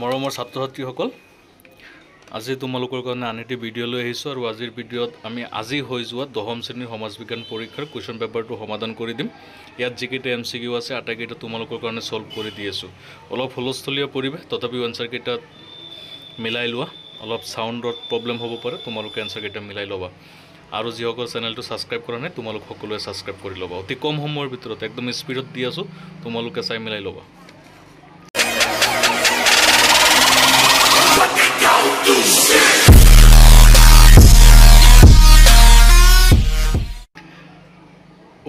মৰমৰ ছাত্ৰ ছাত্ৰীসকল, আজি তোমালোকৰ কাৰণে আন এটি ভিডিঅ' লৈ আহিছোঁ আৰু আজিৰ ভিডিঅ'ত আমি আজি হৈ যোৱা 10ম শ্ৰেণীৰ সমাজ বিজ্ঞান পৰীক্ষাৰ কুৱেশ্যন পেপাৰটো সমাধান কৰি দিম। ইয়াত যিকেইটা MCQ আছে আটাইকেইটা তোমালোকৰ কাৰণে সলভ কৰি দি আছোঁ। অলপ হুলস্থলীয়া পৰিৱেশ, তথাপিও এনচাৰকেইটা মিলাই লোৱা। অলপ সাউণ্ডত প্ৰব্লেম হ'ব পাৰে, তোমালোকে এনচাৰকেইটা মিলাই ল'বা। আৰু যিসকল চেনেলটো ছাবস্ক্ৰাইব কৰা নাই তোমালোক সকলোৱে ছাবস্ক্ৰাইব কৰি ল'বা। অতি কম সময়ৰ ভিতৰত একদম স্পীডত দি আছোঁ, তোমালোকে চাই মিলাই ল'বা।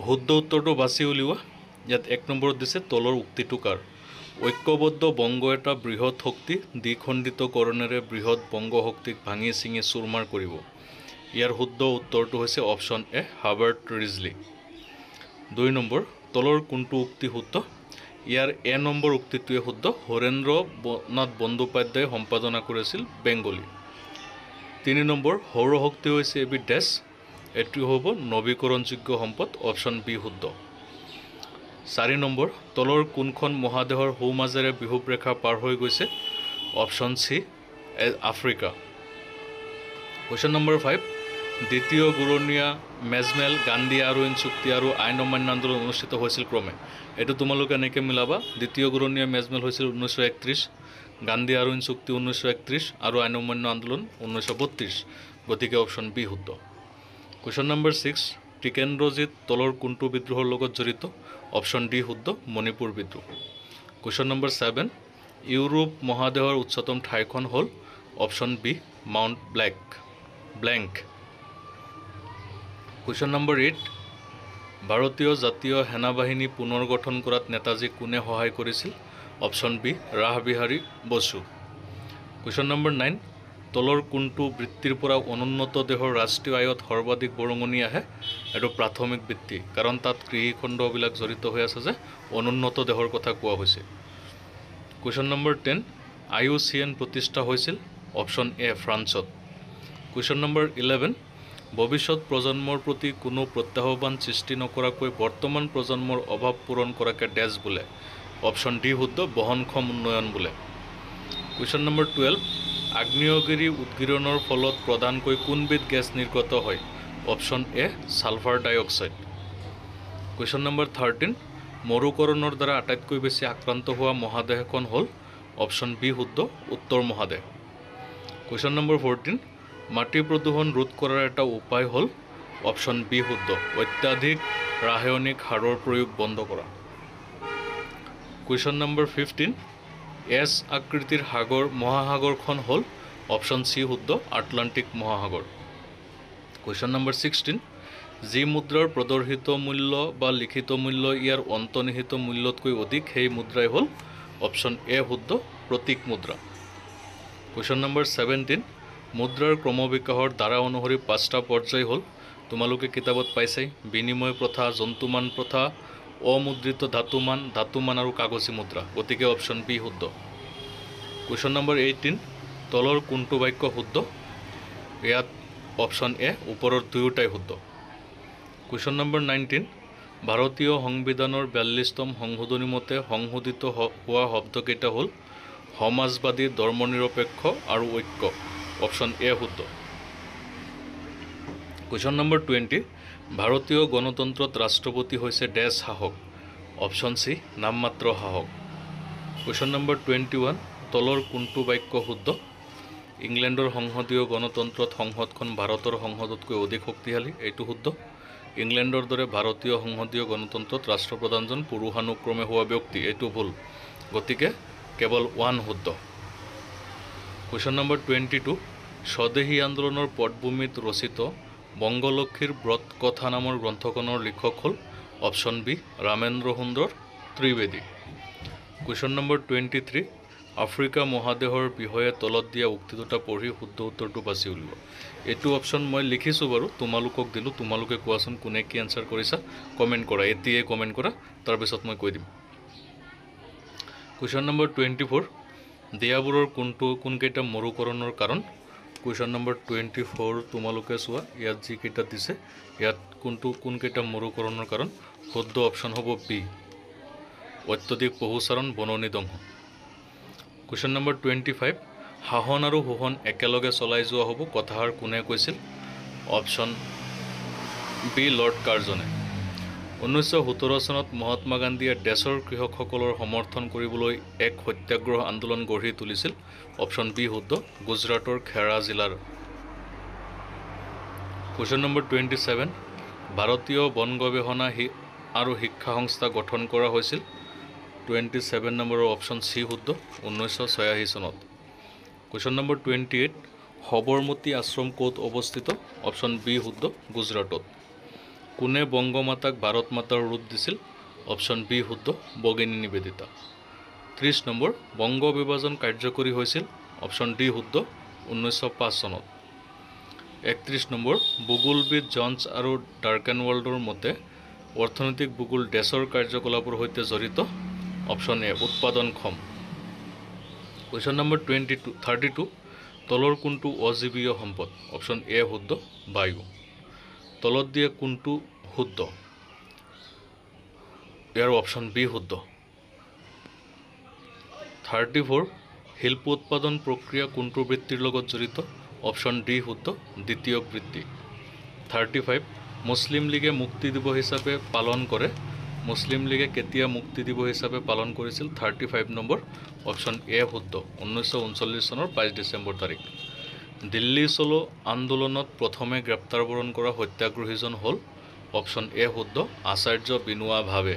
শুদ্ধ উত্তৰটো বাছি উলিওৱা। ইয়াত 1 নম্বৰত দিছে তলৰ উক্তিটো কাৰ? ঐক্যবদ্ধ বংগ এটা বৃহৎ শক্তি দ্বিখণ্ডিতকৰণেৰে বৃহৎ বংগ শক্তিক ভাঙি ছিঙি চুৰমাৰ কৰিব। ইয়াৰ শুদ্ধ উত্তৰটো হৈছে অপশ্যন এ, হাৰ্বাৰ্ট ৰিজলি। 2 নম্বৰ, তলৰ কোনটো উক্তি শুদ্ধ? ইয়াৰ এ নম্বৰ উক্তিটোৱে শুদ্ধ। হৰেন্দ্ৰ নাথ বন্দ্যোপাধ্যায়ে সম্পাদনা কৰিছিল বেংগলী। 3 নম্বৰ, সৌৰশক্তি হৈছে এবিধ ডেছ। এটি হ'ব নৱীকৰণযোগ্য সম্পদ, অপশ্যন বি শুদ্ধ। 4 নম্বৰ, তলৰ কোনখন মহাদেশৰ সোঁমাজেৰে বিষুৱ ৰেখা পাৰ হৈ গৈছে? Option C, Africa. Question number 5, দ্বিতীয় গুৰণীয়া মেজমেল, গান্ধী আৰোহণ চুক্তি আৰু আইন অমান্য আন্দোলন অনুষ্ঠিত হৈছিল ক্ৰমে। এইটো তোমালোকে এনেকৈ মিলাবা। দ্বিতীয় গুৰণীয়া মেজমেল হৈছিল 1931, গান্ধী আৰোহণ চুক্তি 1931 আৰু আইন অমান্য আন্দোলন 1932। গতিকে অপশ্যন বি শুদ্ধ। কুৱেশ্যন নম্বৰ 6, টিকেন্দ্ৰজিৎ তলৰ কোনটো বিদ্ৰোহৰ লগত জড়িত? অপশ্যন ডি শুদ্ধ, মণিপুৰ বিদ্ৰোহ। কুৱেশ্যন নম্বৰ 7, ইউৰোপ মহাদেশৰ উচ্চতম ঠাইখন হ'ল? Option B, Mount Blanc. Question number 8, ভাৰতীয় জাতীয় সেনাবাহিনী পুনৰ গঠন কৰাত নেতাজীক কোনে সহায় কৰিছিল? Option B, Rashbehari Bose. Question number 9, তলৰ কোনটো বৃত্তিৰ পৰা অনুন্নত দেশৰ ৰাষ্ট্ৰীয় আয়ত সৰ্বাধিক বৰঙণি আহে? এইটো প্ৰাথমিক বৃত্তি, কাৰণ তাত কৃষিখণ্ডবিলাক জড়িত হৈ আছে যে অনুন্নত দেশৰ কথা কোৱা হৈছে। কুৱেশ্যন নম্বৰ 10, IUCN প্ৰতিষ্ঠা হৈছিল? অপশ্যন এ, ফ্ৰান্সত। কুৱেশ্যন নম্বৰ 11, ভৱিষ্যত প্ৰজন্মৰ প্ৰতি কোনো প্ৰত্যাহ্বান সৃষ্টি নকৰাকৈ বৰ্তমান প্ৰজন্মৰ অভাৱ পূৰণ কৰাকে ডেছ বোলে? অপশ্যন ডি শুদ্ধ, বহনক্ষম উন্নয়ন বোলে। কুৱেশ্যন নম্বৰ 12, আগ্নেয়গিৰি উদগিৰণৰ ফলত প্ৰধানকৈ কোনবিধ গেছ নিৰ্গত হয়? অপশ্যন এ, ছালফাৰ ডাই অক্সাইড। কুৱেশ্যন নম্বৰ 13, মৰুকৰণৰ দ্বাৰা আটাইতকৈ বেছি আক্ৰান্ত হোৱা মহাদেশ এখন হ'ল? অপশ্যন বি শুদ্ধ, উত্তৰ মহাদেশ। কুৱেশ্যন নম্বৰ 14, মাটি প্ৰদূষণ ৰোধ কৰাৰ এটা উপায় হ'ল? অপশ্যন বি শুদ্ধ, অত্যাধিক ৰাসায়নিক সাৰৰ প্ৰয়োগ বন্ধ কৰা। কুৱেশ্যন নম্বৰ 15, এছ আকৃতিৰ মহাসাগৰখন হ'ল? অপশ্যন চি শুদ্ধ, আটলাণ্টিক মহাসাগৰ। কুৱেশ্যন নম্বৰ 16, যি মুদ্ৰাৰ প্ৰদৰ্শিত মূল্য বা লিখিত মূল্য ইয়াৰ অন্তৰ্নিহিত মূল্যতকৈ অধিক সেই মুদ্ৰাই হ'ল? অপশ্যন এ শুদ্ধ, প্ৰতীক মুদ্ৰা। কুৱেশ্যন নম্বৰ 17, মুদ্ৰাৰ ক্ৰমবিকাশৰ ধাৰা অনুসৰি 5টা পৰ্যায় হ'ল? তোমালোকে কিতাপত পাইছাই, বিনিময় প্ৰথা, জন্তুমান প্ৰথা, অমুদ্ৰিত ধাতুমান আৰু কাগজী মুদ্ৰা। গতিকে অপশ্যন বি শুদ্ধ। কুৱেশ্যন নম্বৰ 18, তলৰ কোনটো বাক্য শুদ্ধ? ইয়াত অপশ্যন এ, ওপৰৰ দুয়োটাই শুদ্ধ। কুৱেশ্যন নম্বৰ 19, ভাৰতীয় সংবিধানৰ 42তম সংশোধনী মতে সংশোধিত হোৱা শব্দকেইটা হ'ল? সমাজবাদী, ধৰ্মনিৰপেক্ষ আৰু ঐক্য। অপশ্যন এ শুদ্ধ। কুৱেশ্যন নম্বৰ 20, ভাৰতীয় গণতন্ত্ৰত ৰাষ্ট্ৰপতি হৈছে ডেছ শাসক? অপশ্যন চি, নামমাত্ৰ শাসক। কুৱেশ্যন নম্বৰ 21, তলৰ কোনটো বাক্য শুদ্ধ? ইংলেণ্ডৰ সংসদীয় গণতন্ত্ৰত সংসদখন ভাৰতৰ সংসদতকৈ অধিক শক্তিশালী। এইটো শুদ্ধ। ইংলেণ্ডৰ দৰে ভাৰতীয় সংসদীয় গণতন্ত্ৰত ৰাষ্ট্ৰপ্ৰধানজন পুৰুষানুক্ৰমে হোৱা ব্যক্তি। এইটো ভুল। গতিকে কেৱল 1 শুদ্ধ। কুৱেশ্যন নম্বৰ 22, স্বদেশী আন্দোলনৰ পটভূমিত ৰচিত বংগলক্ষ্মীৰ ব্ৰত কথা নামৰ গ্ৰন্থখনৰ লিখক হ'ল? অপশ্যন বি, ৰামেন্দ্ৰ সুন্দৰ ত্ৰিবেদী। কুৱেশ্যন নম্বৰ 23, আফ্ৰিকা মহাদেশৰ বিষয়ে তলত দিয়া উক্তি দুটা পঢ়ি শুদ্ধ উত্তৰটো বাছি উলিওৱা। এইটো অপশ্যন মই লিখিছোঁ বাৰু, তোমালোকক দিলোঁ। তোমালোকে কোৱাচোন কোনে কি এনচাৰ কৰিছা, কমেণ্ট কৰা। এতিয়াই কমেণ্ট কৰা, তাৰপিছত মই কৈ দিম। কুৱেশ্যন নম্বৰ 24, দিয়াবোৰৰ কোনকেইটা মৰুকৰণৰ কাৰণ? কুৱেশ্যন নম্বৰ 24 তোমালোকে চোৱা, ইয়াত যিকেইটা দিছে ইয়াত কোনকেইটা মৰুকৰণৰ কাৰণ? শুদ্ধ অপশ্যন হ'ব বি, অত্যধিক পশুচাৰণ, বননি ধ্বংস। কুৱেশ্যন নম্বৰ 25 শাসন আৰু শোষণ একেলগে চলাই যোৱা হ'ব কথাষাৰ কোনে কৈছিল অপশ্যন বি লৰ্ড কাৰ্জনে 1917 চনত মহাত্মা গান্ধীয়ে দেশৰ কৃষকসকলৰ সমৰ্থন কৰিবলৈ এক সত্যাগ্ৰহ আন্দোলন গঢ়ি তুলিছিল অপশ্যন বি শুদ্ধ গুজৰাটৰ খেৰা জিলাৰ কুৱেশ্যন নম্বৰ 27 ভাৰতীয় বন গৱেষণা আৰু শিক্ষা সংস্থা গঠন কৰা হৈছিল 27 নম্বৰৰ অপশ্যন চি শুদ্ধ 1986 চনত কুৱেশ্যন নম্বৰ 28 সবৰমতী আশ্ৰম ক'ত অৱস্থিত অপশ্যন বি শুদ্ধ গুজৰাটত কোনে বংগমাতাক ভাৰত মাতাৰ ৰূপ দিছিল অপশ্যন বি শুদ্ধ ভগিনী নিবেদিতা 30 নম্বৰ বংগ বিভাজন কাৰ্যকৰী হৈছিল অপশ্যন ডি শুদ্ধ 1905 চনত 31 নম্বৰ ভূগোলবিদ জনছ আৰু ডাৰ্কেনৱাল্ডৰ মতে অৰ্থনৈতিক ভূগোল দেশৰ কাৰ্যকলাপৰ সৈতে জড়িত অপশ্যন এ উৎপাদনক্ষম কুৱেশ্যন নম্বৰ 32 তলৰ কোনটো অজীৱীয় সম্পদ অপশ্যন এ শুদ্ধ বায়ু তলত দিয়ে কোনটো শুদ্ধ ইয়াৰ অপশ্যন বি শুদ্ধ 34 শিল্প উৎপাদন প্ৰক্ৰিয়া কোনটো বৃত্তিৰ লগত জড়িত অপশ্যন ডি শুদ্ধ দ্বিতীয় বৃত্তি 35 মুছলিম লীগে মুক্তি দিৱস হিচাপে পালন কৰে মুছলিম লীগে কেতিয়া মুক্তি দিৱস হিচাপে পালন কৰিছিল 35 নম্বৰ অপশ্যন এ শুদ্ধ 1939 চনৰ 22 ডিচেম্বৰ তাৰিখ দিল্লী চলো আন্দোলনত প্ৰথমে গ্ৰেপ্তাৰবৰণ কৰা সত্যাগ্ৰহীজন হ'ল অপশ্যন এ শুদ্ধ আচাৰ্য বিনোৱা ভাৱে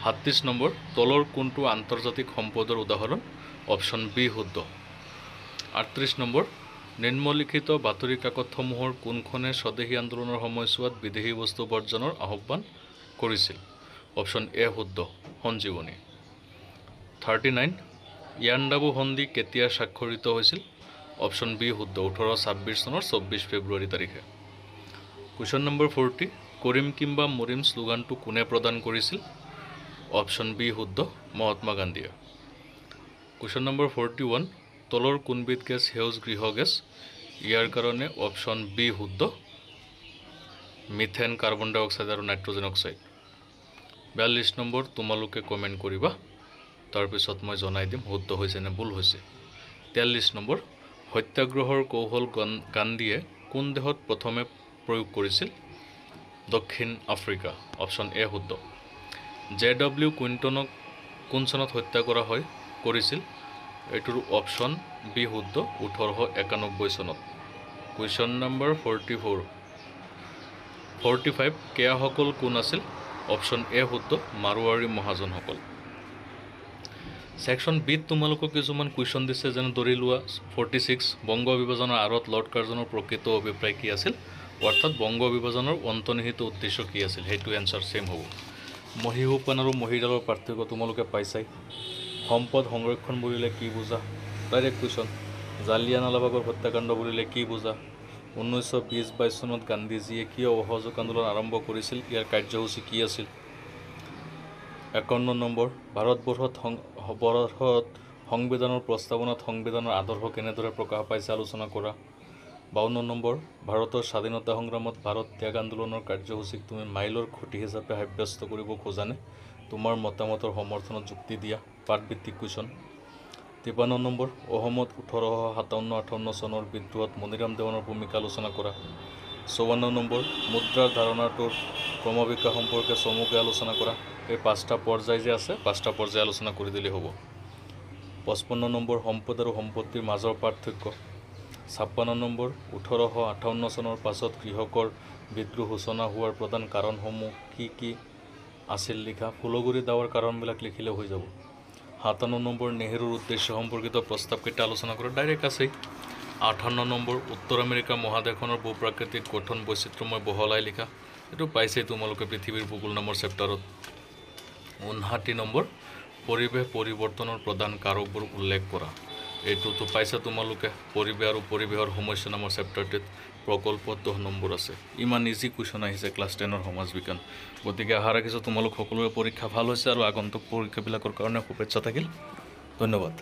37 নম্বৰ তলৰ কোনটো আন্তৰ্জাতিক সম্পদৰ উদাহৰণ অপশ্যন বি শুদ্ধ 38 নম্বৰ নিম্নলিখিত বাতৰি কাকতসমূহৰ কোনখনে স্বদেশী আন্দোলনৰ সময়ছোৱাত বিদেশী বস্তু বৰ্জনৰ আহ্বান কৰিছিল অপশ্যন এ শুদ্ধ সঞ্জীৱনী 39 ইয়াণ্ডাবু সন্ধি কেতিয়া স্বাক্ষৰিত হৈছিল অপশ্যন বি শুদ্ধ 1826 চনৰ 24 ফেব্ৰুৱাৰী তাৰিখে কুৱেশ্যন নম্বৰ 40 কৰিম কিম্বা মৰিম শ্লোগানটো কোনে প্ৰদান কৰিছিল অপশ্যন বি শুদ্ধ মহাত্মা গান্ধীয়ে কুৱেশ্যন নম্বৰ 41 তলৰ কোনবিধ গেছ সেউজ গৃহ গেছ ইয়াৰ কাৰণে অপশ্যন বি শুদ্ধ মিথেন কাৰ্বন ডাই অক্সাইড আৰু নাইট্ৰজেন অক্সাইড 42 নম্বৰ তোমালোকে কমেণ্ট কৰিবা তাৰপিছত মই জনাই দিম শুদ্ধ হৈছে নে ভুল হৈছে 43 নম্বৰ সত্যাগ্ৰহৰ কৌশল গান্ধীয়ে কোন দেশত প্ৰথমে প্ৰয়োগ কৰিছিল দক্ষিণ আফ্ৰিকা অপশ্যন এ শুদ্ধ জে.ডব্লিউ. কুইণ্টনক কোন চনত হত্যা কৰা কৰিছিল এইটোৰ অপশ্যন বি শুদ্ধ 1891 চনত কুৱেশ্যন নম্বৰ 45 কেয়াসকল কোন আছিল অপশ্যন এ শুদ্ধ মাৰোৱাৰী মহাজনসকল ছেকশ্যন বিত তোমালোকক কিছুমান কুৱেশ্যন দিছে যেনে ধৰি লোৱা 46 বংগ বিভাজনৰ আঁৰত লৰ্ড কাৰ্জনৰ প্ৰকৃত অভিপ্ৰায় কি আছিল অৰ্থাৎ বংগ বিভাজনৰ অন্তৰ্নিহিত উদ্দেশ্য কি আছিল সেইটো এনচাৰ ছেম হ'ব মহীসোপান আৰু মহীডালৰ পাৰ্থক্য তোমালোকে পাইছাই সম্পদ সংৰক্ষণ বুলিলে কি বুজা ডাইৰেক্ট কুৱেশ্যন জালিয়ানৱালাবাগৰ হত্যাকাণ্ড বুলিলে কি বুজা 1920-22 চনত গান্ধীজীয়ে কিয় অসহযোগ আন্দোলন আৰম্ভ কৰিছিল ইয়াৰ কাৰ্যসূচী কি আছিল 51 নম্বৰ ভাৰতবৰ্ষত সংবিধানৰ প্ৰস্তাৱনাত সংবিধানৰ আদৰ্শ কেনেদৰে প্ৰকাশ পাইছে আলোচনা কৰা 52 নম্বৰ ভাৰতৰ স্বাধীনতা সংগ্ৰামত ভাৰত ত্যাগ আন্দোলনৰ কাৰ্যসূচীক তুমি মাইলৰ খুঁটি হিচাপে সাব্যস্ত কৰিব খোজানে তোমাৰ মতামতৰ সমৰ্থনত যুক্তি দিয়া পাঠভিত্তিক কুৱেশ্যন 53 নম্বৰ অসমত 1857-58 চনৰ বিদ্ৰোহত মণিৰাম দেৱানৰ ভূমিকা আলোচনা কৰা 54 নম্বৰ মুদ্ৰাৰ ধাৰণাটোৰ ক্ৰমবিকাশ সম্পৰ্কে চমুকৈ আলোচনা কৰা এই 5টা পৰ্যায় যে আছে 5টা পৰ্যায় আলোচনা কৰি দিলে হ'ব 55 নম্বৰ সম্পদ আৰু সম্পত্তিৰ মাজৰ পাৰ্থক্য 56 নম্বৰ 1858 চনৰ পাছত কৃষকৰ বিদ্ৰোহ সূচনা হোৱাৰ প্ৰধান কাৰণসমূহ কি আছিল লিখা ফুলগুৰি দাৱাৰ কাৰণবিলাক লিখিলে হৈ যাব 57 নম্বৰ নেহেৰুৰ উদ্দেশ্য সম্পৰ্কিত প্ৰস্তাৱকেইটা আলোচনা কৰা ডাইৰেক্ট আছেই 58 নম্বৰ উত্তৰ আমেৰিকা মহাদেশখনৰ ভূ-প্ৰাকৃতিক গঠন বৈচিত্ৰ্যময় বহলাই লিখা এইটো পাইছেই তোমালোকে পৃথিৱীৰ ভূগোল নামৰ চেপ্টাৰত 59 নম্বৰ পৰিৱেশ পৰিৱৰ্তনৰ প্ৰধান কাৰকবোৰ উল্লেখ কৰা এইটোতো পাইছা তোমালোকে পৰিৱেশ আৰু পৰিৱেশৰ সমস্যা নামৰ চেপ্টাৰটোত প্ৰকল্প 10 নম্বৰ আছে ইমান ইজি কুৱেশ্যন আহিছে ক্লাছ 10ৰ সমাজ বিজ্ঞান গতিকে আশা ৰাখিছোঁ তোমালোক সকলোৰে পৰীক্ষা ভাল হৈছে আৰু আগন্তুক পৰীক্ষাবিলাকৰ কাৰণে শুভেচ্ছা থাকিল ধন্যবাদ